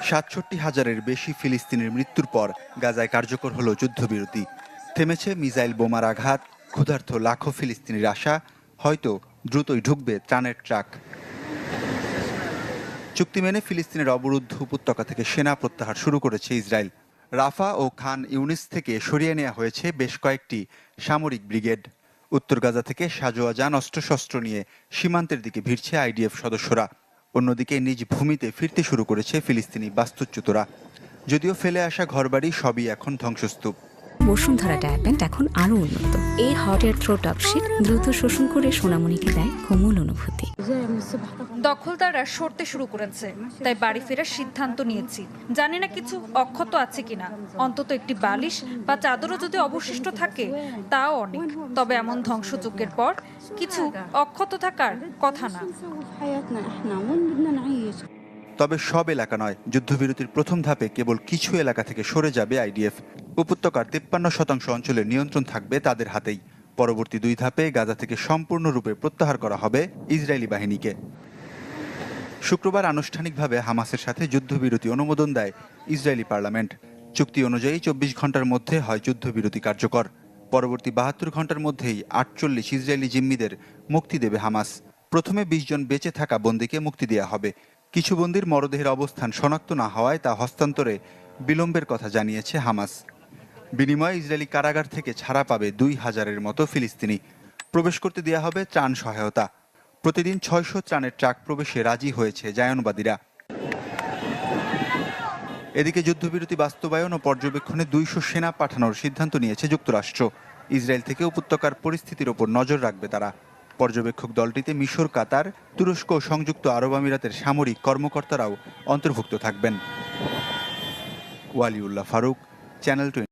৬৭,০০০-এর বেশি ফিলিস্তিনির মৃত্যুর পর গাজায় কার্যকর হলো যুদ্ধবিরতি। থেমেছে মিসাইল বোমার আঘাত, ক্ষুধার্ত লাখো ফিলিস্তিনির আশা, হয়তো দ্রুতই ঢুকবে ত্রাণের ট্রাক। চুক্তি মেনে ফিলিস্তিনের অবরুদ্ধ উপত্যকা থেকে সেনা প্রত্যাহার শুরু করেছে ইসরায়েল। রাফা ও খান ইউনিস থেকে সরিয়ে নেওয়া হয়েছে বেশ কয়েকটি সামরিক ব্রিগেড। উত্তর গাজা থেকে সাজোয়া যান অস্ত্রশস্ত্র নিয়ে সীমান্তের দিকে ভিড়ছে আইডিএফ সদস্যরা। অন্যদিকে নিজ ভূমিতে ফিরতে শুরু করেছে ফিলিস্তিনি বাস্তুচ্যুতরা। যদিও ফেলে আসা ঘরবাড়ি সবই এখন ধ্বংসস্তূপ। বসুন্ধরা ডায়াপেন্ট এখন আরো উন্নত। এই হট এয়ার থ্রো টপশিট দ্রুত শোষণ করে সোনামণিকে দেয় কোমল অনুভূতি। দখলদাররা সরতে শুরু করেছে, তাই বাড়ি ফেরার সিদ্ধান্ত নিয়েছি। জানি না কিছু অক্ষত আছে কিনা, অন্তত একটি বালিশ বা চাদরও যদি অবশিষ্ট থাকে তাও অনেক। তবে এমন ধ্বংসযজ্ঞের পর কিছু অক্ষত থাকার কথা না। তবে সব এলাকা নয়। যুদ্ধবিরতির প্রথম ধাপে কেবল কিছু এলাকা থেকে সরে যাবে আইডিএফ। উপত্যকার ৫৩% অঞ্চলের নিয়ন্ত্রণ থাকবে তাদের হাতেই। পরবর্তী ২ ধাপে গাজা থেকে সম্পূর্ণরূপে প্রত্যাহার করা হবে ইসরায়েলি বাহিনীকে। শুক্রবার আনুষ্ঠানিকভাবে হামাসের সাথে যুদ্ধবিরতি অনুমোদন দেয় ইসরায়েলি পার্লামেন্ট। চুক্তি অনুযায়ী ২৪ ঘন্টার মধ্যে হয় যুদ্ধবিরতি কার্যকর। পরবর্তী ৭২ ঘন্টার মধ্যেই ৪৮ ইসরায়েলি জিম্মিদের মুক্তি দেবে হামাস। প্রথমে ২০ জন বেঁচে থাকা বন্দীকে মুক্তি দেওয়া হবে। কিছু বন্দীর মরদেহের অবস্থান শনাক্ত না হওয়ায় তা হস্তান্তরে বিলম্বের কথা জানিয়েছে হামাস। বিনিময়ে ইসরায়েলি কারাগার থেকে ছাড়া পাবে ২,০০০-এর মতো ফিলিস্তিনি। প্রবেশ করতে দেওয়া হবে ত্রাণ সহায়তা। প্রতিদিন ৬০০ ত্রাণের ট্রাক প্রবেশে রাজি হয়েছে জায়নবাদীরা। এদিকে যুদ্ধবিরতি বাস্তবায়ন ও পর্যবেক্ষণে ২০০ সেনা পাঠানোর সিদ্ধান্ত নিয়েছে যুক্তরাষ্ট্র। ইসরায়েল থেকে উপত্যকার পরিস্থিতির ওপর নজর রাখবে তারা। পর্যবেক্ষক দলটিতে মিশর, কাতার, তুরস্ক ও সংযুক্ত আরব আমিরাতের সামরিক কর্মকর্তারাও অন্তর্ভুক্ত থাকবেন। ওয়ালিউল্লাহ ফারুক, চ্যানেল 20।